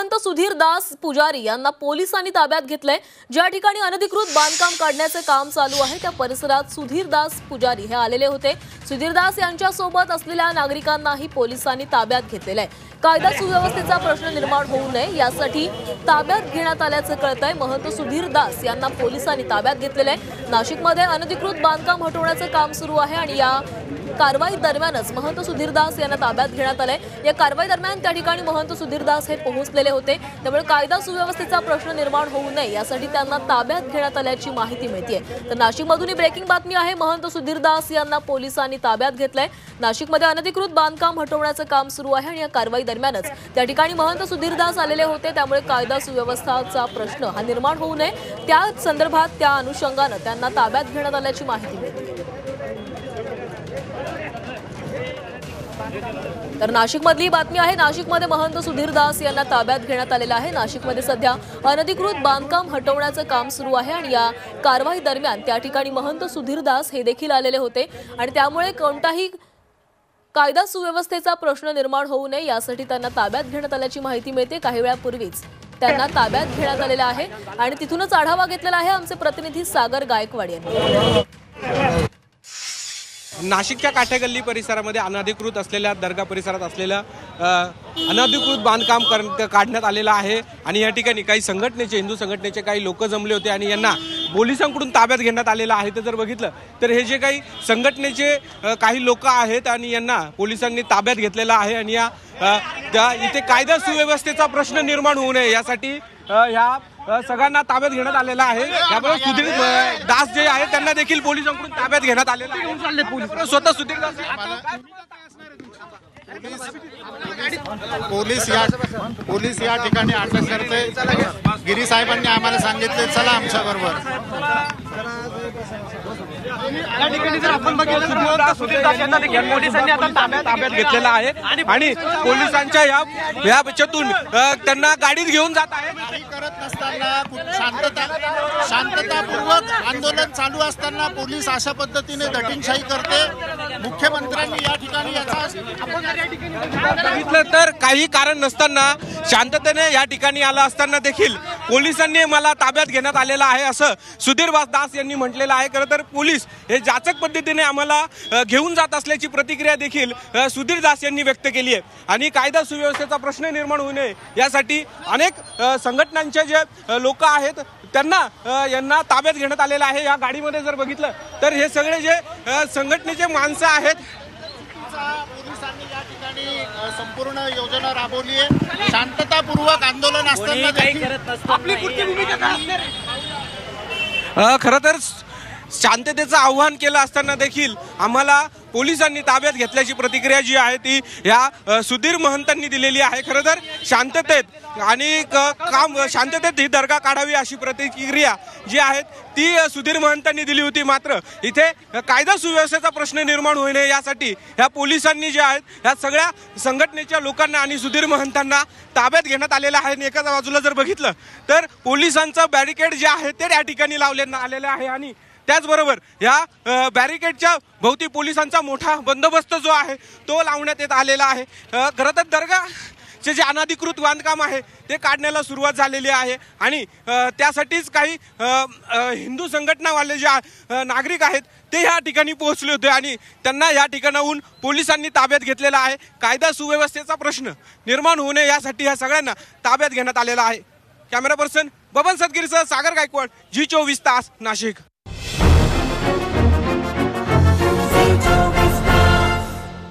महंत सुधीर दास पुजारी यांना पोलिसांनी ताब्यात घेतलंय। ज्या ठिकाणी अनधिकृत बांधकाम काढण्याचे काम चालू आहे त्या परिसरात सुधीर दास पुजारी हे आलेले होते। सुधीर दास यांच्या सोबत असलेल्या नागरिकांनाही पोलिसांनी ताब्यात घेतलेलं आहे। कायदा सुव्यवस्थेचा प्रश्न निर्माण होऊ नये यासाठी ताब्यात घेण्यात आल्याचं कळतंय। महंत सुधीर दास यांना पोलिसांनी ताब्यात घेतलेलं आहे। नाशिकमध्ये अनधिकृत बांधकाम हटवण्याचं काम सुरू आहे आणि या कारवाई दरम्यानच महंत सुधीर दास यांना ताब्यात घेण्यात आलंय। या कारवाई दरम्यान त्या ठिकाणी महंत सुधीर दास हे पोहोचलेले होते, त्यामुळे कायदा सुव्यवस्थेचा प्रश्न निर्माण होऊ नये यासाठी त्यांना ताब्यात घेण्यात आल्याची माहिती मिळते। तर नाशिकमधून ब्रेकिंग बातमी आहे। महंत सुधीर दास यांना पोलिसांनी ताब्यात घेतलंय। नाशिकमध्ये अनधिकृत बांधकाम हटवण्याचं काम सुरू आहे आणि या कारवाई दरम्यानच त्या ठिकाणी महंत सुधीर दास आलेले होते, त्यामुळे कायदा सुव्यवस्थेचा प्रश्न हा निर्माण होऊ नये त्या संदर्भात त्या अनुषंगाने त्यांना ताब्यात घेण्यात आल्याची माहिती मिळते। तर नाशिकमधली बातमी आहे। नाशिकमध्ये महंत सुधीर दास यांना ताब्यात घेण्यात आलेलं आहे। नाशिकमध्ये सध्या अनधिकृत बांधकाम हटवण्याचं काम सुरू आहे आणि या कारवाई दरम्यान त्या ठिकाणी महंत सुधीर दास हे देखील आलेले होते आणि त्यामुळे कोणताही कायदा सुव्यवस्थेचा प्रश्न निर्माण होऊ नये यासाठी त्यांना ताब्यात घेण्यात आल्याची माहिती मिळते। काही वेळापूर्वीच त्यांना ताब्यात घेण्यात आलेलं आहे आणि तिथूनच आढावा घेतलेला आहे आमचे प्रतिनिधी सागर गायकवाड यांनी। नाशिकच्या काठेगल्ली परिसरामध्ये अनधिकृत असलेल्या दर्गा परिसरात असलेल्या अनधिकृत बांधकाम काढण्यात आलेलं आहे आणि या ठिकाणी काही संघटनेचे हिंदू संघटनेचे काही लोक जमले होते आणि यांना पोलिसांकडून ताब्यात घेण्यात आलेलं आहे। तर जर बघितलं तर हे जे काही संघटनेचे काही लोक आहेत आणि यांना पोलिसांनी ताब्यात घेतलेलं आहे आणि इथे कायदा सुव्यवस्थेचा प्रश्न निर्माण होऊ नये यासाठी ह्या सगळ्यांना ताब्यात घेण्यात आलेला आहे। याबरोबर सुधीर दास जे आहेत त्यांना देखील पोलिसांकडून ताब्यात घेण्यात आलेलं आहे। स्वतः सुधीर दास पोलीस या ठिकाणी अटक करते। गिरी साहेबांनी आम्हाला सांगितले चला आमच्या बरोबर। या ठिकाणी जर आपण बघितलं सुधीर दास यांना देखील पोलिसांनी आता ताब्यात घेतलेला आहे आणि पोलिसांच्या या बचतून त्यांना गाडीत घेऊन जात आहे। करत नसताना शांततापूर्वक आंदोलन चालू असताना पोलीस अशा पद्धतीने दटिंगशाही करते। मुख्यमंत्र्यांनी या ठिकाणी याचा बघितलं तर काही कारण नसताना शांततेने या ठिकाणी आलं असताना देखील पोलिसांनी मला ताब्यात घेण्यात आलेला आहे असं सुधीर दास यांनी म्हटलेलं आहे। खरं तर पोलीस हे जाचक पद्धतीने आम्हाला घेऊन जात असल्याची प्रतिक्रिया देखील सुधीर दास यांनी व्यक्त केली आहे आणि कायदा सुव्यवस्थेचा प्रश्न निर्माण होऊ नये यासाठी अनेक संघटनांचे जे लोक आहेत त्यांना यांना ताब्यात घेण्यात आलेलं आहे। या गाडीमध्ये जर बघितलं तर हे सगळे जे संघटनेचे माणसं आहेत पोलिसांनी या ठिकाणी संपूर्ण योजना राबवली आहे। शांततापूर्वक आंदोलन असताना आपली पुढची भूमिका काय असणार? खरं तर शांततेचं आव्हान केलं असताना देखील आम्हाला पोलिसांनी ताब्यात घेतल्याची प्रतिक्रिया जी आहे ती ह्या सुधीर महंतांनी दिलेली आहे। खरं तर शांततेत आणि शांततेत ही दर्गा काढावी अशी प्रतिक्रिया जी आहे ती सुधीर महंतांनी दिली होती। मात्र इथे कायदा सुव्यवस्थेचा प्रश्न निर्माण होऊ नये यासाठी ह्या पोलिसांनी जे आहेत ह्या सगळ्या संघटनेच्या लोकांना आणि सुधीर महंतांना ताब्यात घेण्यात आलेलं आहे। आणि एका बाजूला जर बघितलं तर पोलिसांचं बॅरिकेड जे आहे ते या ठिकाणी आलेलं आहे आणि त्याचबरोबर या बॅरिकेडच्या भोवती पोलिसांचा मोठा बंदोबस्त जो आहे तो लावण्यात येत आलेला आहे। खरं तर दर्गाचे जे अनधिकृत बांधकाम आहे ते काढण्याला सुरुवात झालेली आहे आणि त्यासाठीच काही हिंदू संघटनावाले जे नागरिक आहेत ते या ठिकाणी पोहोचले होते आणि त्यांना या ठिकाणाहून पोलिसांनी ताब्यात घेतलेला आहे। कायदा सुव्यवस्थेचा प्रश्न निर्माण होऊ नये यासाठी या सगळ्यांना ताब्यात घेण्यात आलेला आहे। कॅमेरा पर्सन बबन सदगिरीसह सागर गायकवाड, जी 24 तास, नाशिक।